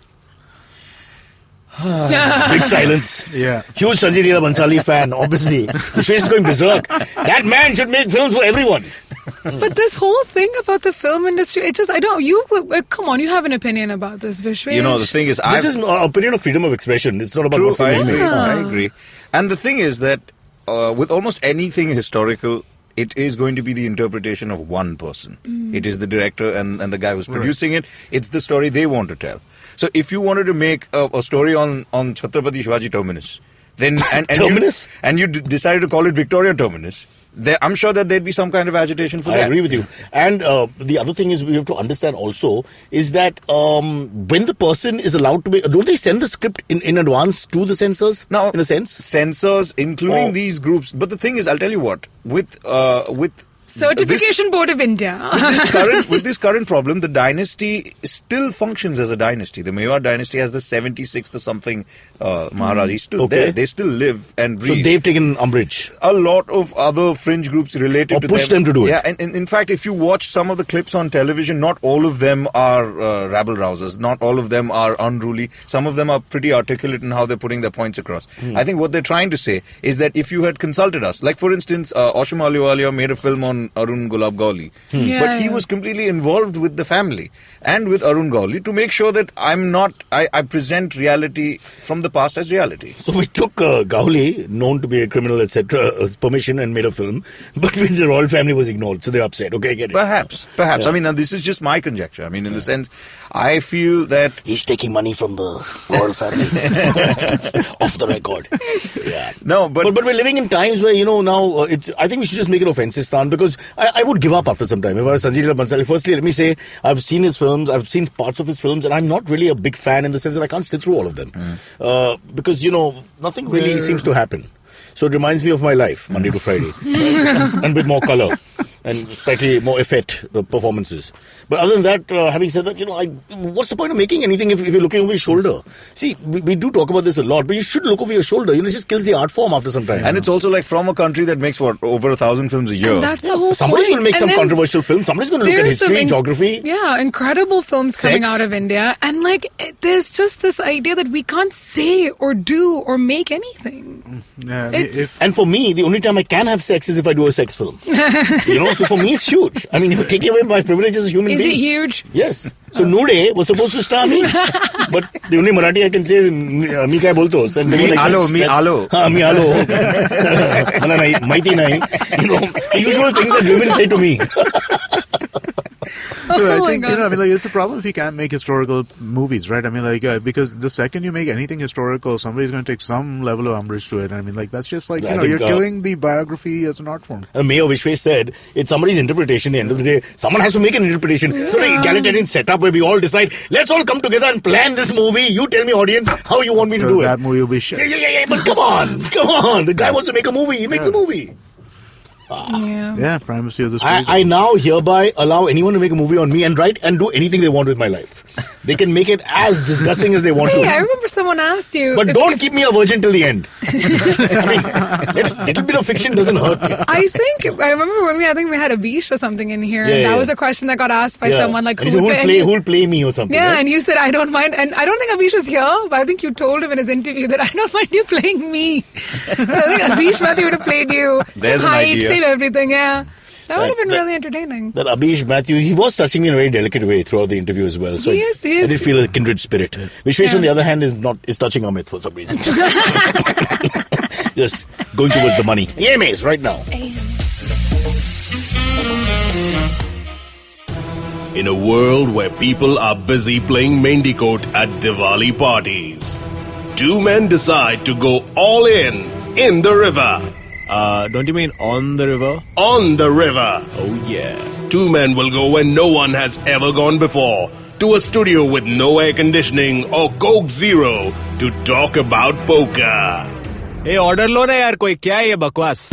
Big silence. Yeah. Huge Sanjay Leela Bhansali fan, obviously. His face is going berserk. That man should make films for everyone. But this whole thing about the film industry, it just, come on, you have an opinion about this, Vishwesh. You know, the thing is, This is our opinion of freedom of expression. It's not about True, what film I you agree. make. I agree. And the thing is that with almost anything historical, it is going to be the interpretation of one person. It is the director and the guy who's producing it. It's the story they want to tell. So if you wanted to make a story on Chhatrapati Shivaji Terminus, then Terminus? you decided to call it Victoria Terminus, I'm sure that there'd be some kind of agitation for I that. agree with you. And the other thing is we have to understand also is that when the person is allowed to be... Don't they send the script in advance to the censors? Now, in a sense? censors, including Oh. these groups. But the thing is, I'll tell you what, with Certification Board of India. with this current problem, the dynasty still functions as a dynasty. The Mewar dynasty has the 76th or something Maharaji still Okay. there. They still live and So breathe. they've taken umbrage. A lot of other fringe groups related Or to push them to do it. Yeah, and in fact, if you watch some of the clips on television, not all of them are rabble-rousers. Not all of them are unruly. Some of them are pretty articulate in how they're putting their points across. I think what they're trying to say is that if you had consulted us, like for instance, Osham Aliwalia made a film on Arun Gulab Gauli, Yeah, but he yeah. was completely involved with the family and with Arun Gauli to make sure that I present reality from the past as reality. So we took Gauli, known to be a criminal, etc., permission and made a film, but the royal family was ignored, so they're upset. Okay, I get it. Perhaps. Yeah. I mean, now this is just my conjecture. I mean, in the sense, I feel that He's taking money from the royal family. Off the record. Yeah. no, but But we're living in times where, now I think we should just make it offensive stand because I would give up after some time. If I was Sanjay Leela Bhansali, firstly, let me say, I've seen his films, I've seen parts of his films, and I'm not really a big fan in the sense that I can't sit through all of them. Because, nothing really seems to happen. So it reminds me of my life, Monday to Friday. And with more color. and slightly more effete performances. But other than that, having said that, what's the point of making anything if you're looking over your shoulder? See, we do talk about this a lot, but you should look over your shoulder. It just kills the art form after some time. And it's also like from a country that makes over 1,000 films a year. And that's the whole Somebody's point. going to make And some then controversial film. Somebody's going to look at history, geography. Yeah, incredible films coming Sex. out of India. And there's just this idea that we can't say or do or make anything. Yeah, And for me, the only time I can have sex is if I do a sex film. So for me, it's huge. I mean, you're taking away my privilege as a human Is being. it huge? Yes. So Nude was supposed to star me. But the only Marathi I can say is Mi kai boltos. And Me alo. Mi alo. Mala nahi, maiti nahi. The usual things that women say to me. I my think, God. it's a problem if you can't make historical movies, right? I mean, because the second you make anything historical, somebody's going to take some level of umbrage to it. I mean, that's just like, you're killing the biography as an art form. Mae and Vishwesh said, it's somebody's interpretation. At the end of the day, someone has to make an interpretation. So the egalitarian setup where we all decide, let's all come together and plan this movie. You tell me, audience, how you want me to do it. That movie will be shit. Yeah, but come on. The guy wants to make a movie. He makes a movie. Yeah, primacy of the stage. I now hereby allow anyone to make a movie on me and write and do anything they want with my life. They can make it as disgusting as they want Hey, to. I remember someone asked you. But don't keep me a virgin till the end. I mean, little bit of fiction doesn't hurt. I remember when I think we had Abish or something in here. Yeah, and that yeah. was a question that got asked by someone like, and he said, who'll play me or something. Yeah, right? and you said, I don't mind. And I don't think Abish was here, but I think you told him in his interview that I don't mind you playing me. So I think Abish Matthew would have played you. There's Save an height, idea. save everything, yeah. That would have been really entertaining. That Abish Matthew, he was touching me in a very delicate way throughout the interview as well. So He is. I did feel a kindred spirit. Vishwesh, on the other hand, is touching Amit for some reason. Just going towards the money. AMAs right now. In a world where people are busy playing Mendicote at Diwali parties, two men decide to go all in the river. Don't you mean on the river? On the river. Oh, yeah. Two men will go where no one has ever gone before, to a studio with no air conditioning or Coke Zero to talk about poker. Hey, order लो ना यार कोई क्या है ये बकवास?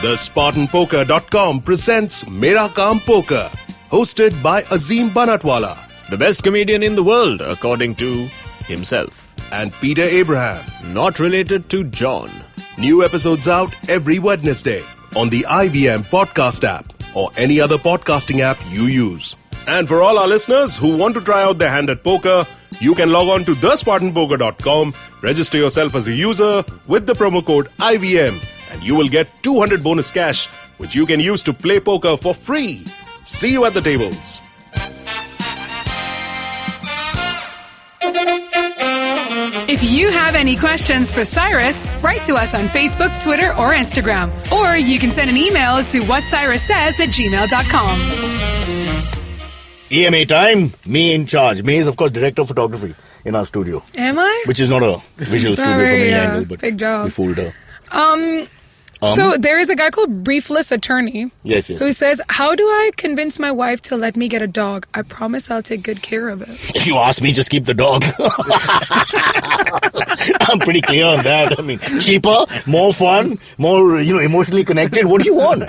The SpartanPoker.com presents Mera Kaam Poker, hosted by Azim Banatwala The best comedian in the world, according to himself. and Peter Abraham. Not related to John. New episodes out every Wednesday on the IBM podcast app or any other podcasting app you use. And for all our listeners who want to try out their hand at poker, you can log on to thespartanpoker.com, register yourself as a user with the promo code IVM, and you will get 200 bonus cash, which you can use to play poker for free. See you at the tables. If you have any questions for Cyrus, write to us on Facebook, Twitter, or Instagram. Or you can send an email to whatcyrussays@gmail.com. AMA time, Mae in charge. Mae is, of course, director of photography in our studio. Am I? Which is not a visual It's studio not from any very, angle, but big job. we fooled her. So there is a guy called Briefless Attorney Yes. who says, how do I convince my wife to let me get a dog? I promise I'll take good care of it. If you ask me, just keep the dog. I'm pretty clear on that. I mean, cheaper, more fun, more, emotionally connected. What do you want?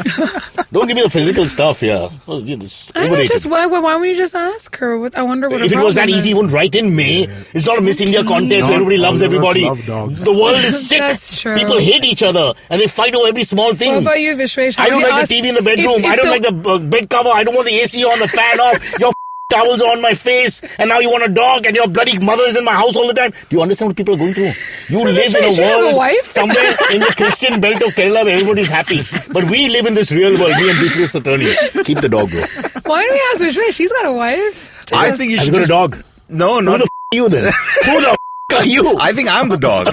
Don't give me the physical stuff, yeah. Well, it's I don't know, overrated. just why wouldn't you just ask her? I wonder what her If it was that problem easy, is. you wouldn't write in May. It's not a Miss India contest where everybody loves all of us everybody. love dogs. The world is sick. That's true. People hate each other and they fight over every small thing. What about you, Vishwesh? I don't Have you like asked the TV in the bedroom. I don't like the bed cover. I don't want the AC on, the fan off. Your towels are on my face, and now you want a dog, and your bloody mother is in my house all the time. Do you understand what people are going through? You live in Vishwesh, you a have a world wife? somewhere in the Christian belt of Kerala where everybody's happy. But we live in this real world. Me and Briefless Attorney. Keep the dog, bro. Why don't we ask Vishwesh? She's got a wife. I think you Have should you got a just... dog? No, Who not... the you then? Who the are you? I think I'm the dog.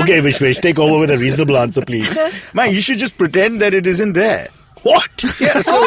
Okay, Vishwesh, take over with a reasonable answer, please. Man, you should just pretend that it isn't there. What? Yeah, so...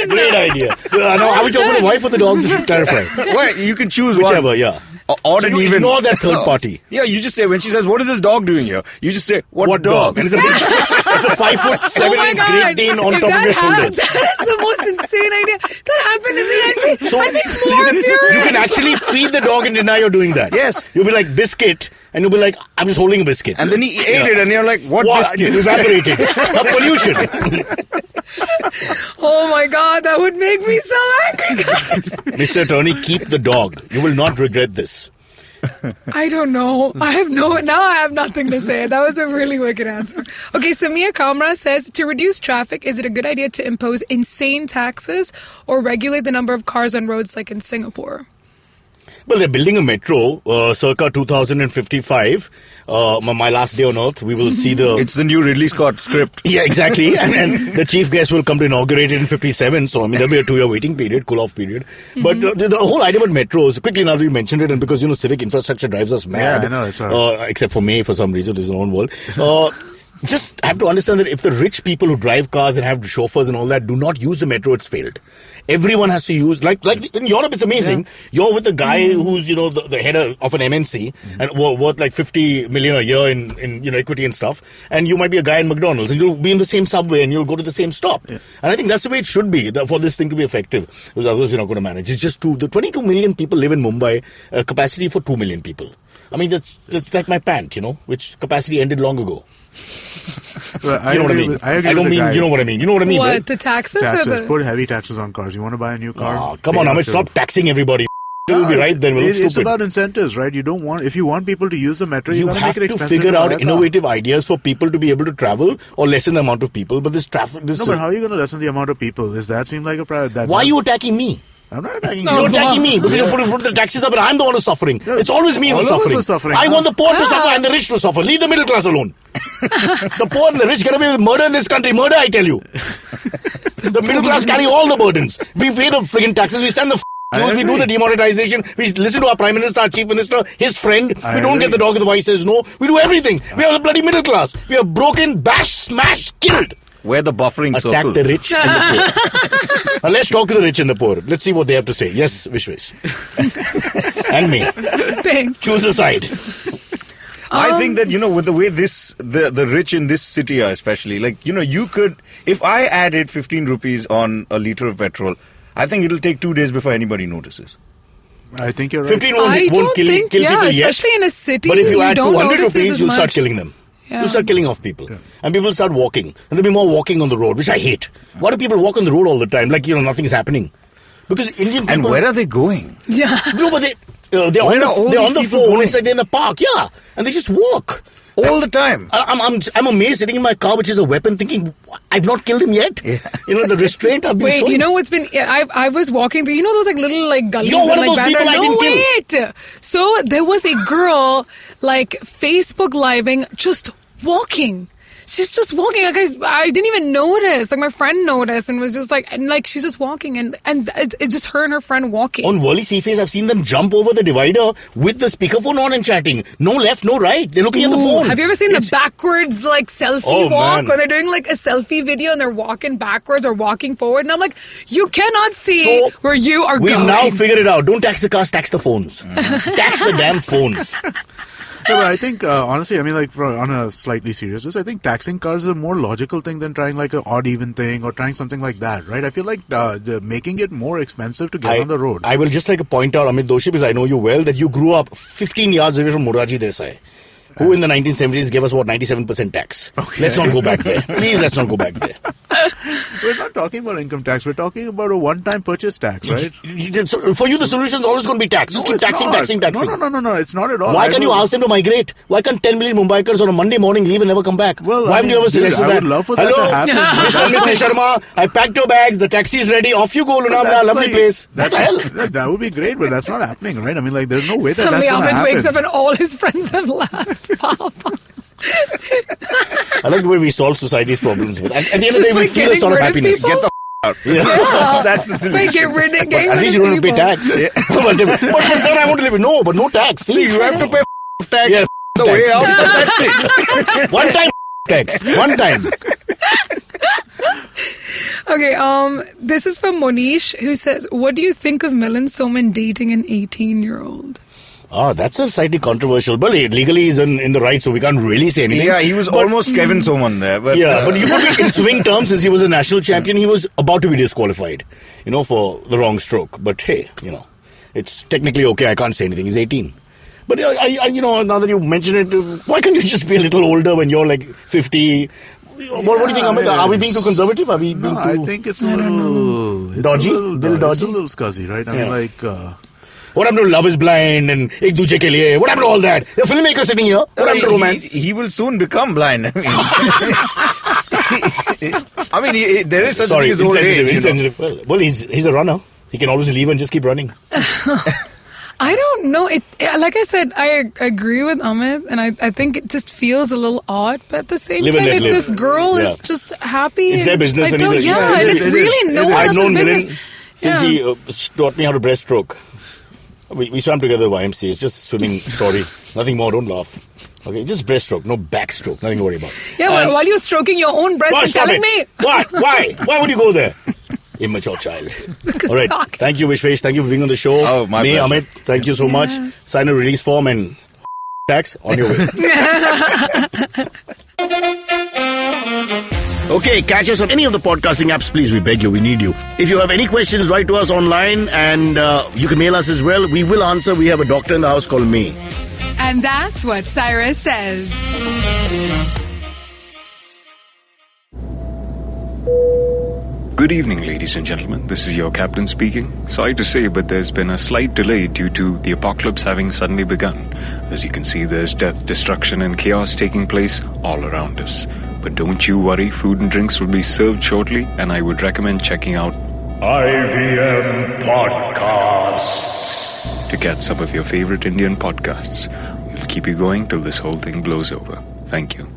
Great idea. Now, are we talking about the wife or the dog? Just to clarify. Well, you can choose Whichever, one. yeah. odd So and you even. ignore that third party. Yeah, you just say, when she says, what is this dog doing here? You just say, what dog? And it's a 5'7" Great Dane on If top of your shoulders. That is the most insane idea. That happened in the end. So, I'd be so more furious. you can actually feed the dog and deny you're doing that. Yes. You'll be like, biscuit. And you'll be like, I'm just holding a biscuit. And then he ate it, and you're like, what biscuit? Evaporated. A pollution. Oh my God, that would make me so angry, guys. Mr. Attorney, keep the dog. You will not regret this. I don't know. Now I have nothing to say. That was a really wicked answer. Okay, Samia Kamra says, to reduce traffic, is it a good idea to impose insane taxes or regulate the number of cars on roads like in Singapore? Well, they're building a metro circa 2055. My last day on earth, we will see the... It's the new Ridley Scott script. Yeah, exactly. and the chief guest will come to inaugurate it in 57. So, I mean, there'll be a 2-year waiting period, cool-off period. But the whole idea about metros, quickly now that you mentioned it, and because, civic infrastructure drives us mad. Yeah, I know. It's all right. Except for May, for some reason, there's his own world. Just have to understand that if the rich people who drive cars and have chauffeurs and all that do not use the metro, it's failed. Everyone has to use, like in Europe, it's amazing. Yeah. You're with a guy who's, the head of an MNC and worth like 50 million a year in equity and stuff. And you might be a guy in McDonald's and you'll be in the same subway and you'll go to the same stop. Yeah. And I think that's the way it should be for this thing to be effective. Because otherwise you're not going to manage. It's just the 22 million people live in Mumbai, capacity for 2 million people. I mean, that's like my pant, which capacity ended long ago. Well, you know what I mean? I don't mean, you know what I mean? You know what I mean, What, right? the taxes? Put heavy taxes on cars. You want to buy a new car? Oh, come on, Amit, stop taxing everybody. You'll be right then. It's about incentives, right? If you want people to use the metro, you have make it to figure out innovative ideas for people to be able to travel or lessen the amount of people. But but how are you going to lessen the amount of people? Does that seem like a problem? Why are you attacking me? I'm not attacking you. You're attacking me because you put the taxes up and I'm the one who's suffering. Yeah, it's always me who's suffering. I want the poor to suffer and the rich to suffer. Leave the middle class alone. The poor and the rich get away with murder in this country. Murder, I tell you. The middle class carry all the burdens. We pay the friggin' taxes. We stand the queues. We do the demonetization. We listen to our Prime Minister, our Chief Minister, his friend. We don't get the dog if the wife says no. We do everything. We are the bloody middle class. We are broken, bashed, smashed, killed. We're the buffering circle. Attack the rich and the poor. Now let's talk to the rich and the poor. Let's see what they have to say. Yes, Vishwesh. And me. Thanks. Choose a side. I think that, with the way the rich in this city are especially, you could, if I added 15 rupees on a litre of petrol, I think it'll take 2 days before anybody notices. I think you're right. 15 won't kill people yet. Especially in a city, but if you add don't 200 notice rupees, you'll much. start killing them. Yeah. You start killing off people. Yeah. And people start walking. And there'll be more walking on the road, which I hate. Why do people walk on the road all the time? Like, nothing's happening. Because Indian people... And where are they going? Yeah. No, but they're on the phone. It's like they're in the park. Yeah. And they just walk. All the time. I'm amazed sitting in my car, which is a weapon, thinking, I've not killed him yet. Yeah. The restraint I've been showing. What's been... I was walking through... those little gullies? You're one of those people I didn't kill. So there was a girl Facebook living just walking. She's just walking. I didn't even notice. My friend noticed and was just she's just walking and it's just her and her friend walking. On Worli Seaface, I've seen them jump over the divider with the speakerphone on and chatting. No left, no right. They're looking at the phone. Have you ever seen the backwards selfie walk? Where they're doing a selfie video and they're walking backwards or walking forward? And I'm like, you cannot see where you are going. We've now figured it out. Don't tax the cars, tax the phones. Tax the damn phones. Yeah, but I think, honestly, on a slightly serious note, I think taxing cars is a more logical thing than trying an odd-even thing or trying something like that, right? I feel like making it more expensive to get on the road. I will just like to point out, Amit Doshi, because I know you well, that you grew up 15 yards away from Morarji Desai, who in the 1970s gave us 97% tax. Okay. Let's not go back there. Please, let's not go back there. We're not talking about income tax. We're talking about a one-time purchase tax, right? For you, the solution is always going to be tax. Just keep taxing. No, it's not at all. Why can't you ask them to migrate? Why can't 10 million Mumbaikars on a Monday morning leave and never come back? Well, why haven't you ever suggested that? I would love for that to happen. Mr. Sharma, I packed your bags. The taxi is ready. Off you go, Lonavala. Lovely place. What the hell? That would be great, but that's not happening, right? There's no way that's going to happen. Amit wakes up and all his friends have left. I like the way we solve society's problems. At the end of the day, we feel a sort of happiness. Get the out. Yeah. That's the solution. At least you don't have to pay tax. Yeah. But sir, I want to live. No, but no tax. See, you have to pay tax. Yeah, the way out. That's it. One time tax. One time. Okay, this is from Monish, who says, what do you think of Milan Soman dating an 18-year-old? That's a slightly controversial. But legally he's in the right, so we can't really say anything. Yeah, he was almost Kevin Soman there. But, but you could in swing terms, since he was a national champion, he was about to be disqualified, for the wrong stroke. But hey, it's technically okay. I can't say anything. He's 18. But now that you mention it, why can't you just be a little older when you're like 50? What do you think, Amit? Are we being too conservative? Are we being too... I think it's a little... dodgy? It's a little scuzzy, right? I mean, what happened to Love is Blind and Ek Dooje Ke Liye? What happened to all that? The filmmaker sitting here. What happened to romance? He will soon become blind. I mean, there is such a thing as old age. Insensitive. Well, he's a runner. He can always leave and just keep running. I don't know. Like I said, I agree with Amit, and I think it just feels a little odd. But at the same time, if this girl is just happy, it's their business. And it's really no one else's business. Since he taught me how to breaststroke. We swam together at YMCA. It's just a swimming story. Nothing more. Don't laugh. Okay, just breaststroke, no backstroke. Nothing to worry about. Yeah, while you're stroking your own breast and telling me. What? Why? Why would you go there? Immature child. All right. Thank you, Vishwesh. Thank you for being on the show. Oh, my pleasure. Amit, thank you so much. Sign a release form and tax on your way. Okay, catch us on any of the podcasting apps, please. We beg you. We need you. If you have any questions, write to us online and you can mail us as well. We will answer. We have a doctor in the house called Mae. And that's what Cyrus says. Good evening, ladies and gentlemen. This is your captain speaking. Sorry to say, but there's been a slight delay due to the apocalypse having suddenly begun. As you can see, there's death, destruction, and chaos taking place all around us. But don't you worry, food and drinks will be served shortly, and I would recommend checking out IVM Podcasts to get some of your favorite Indian podcasts. We'll keep you going till this whole thing blows over. Thank you.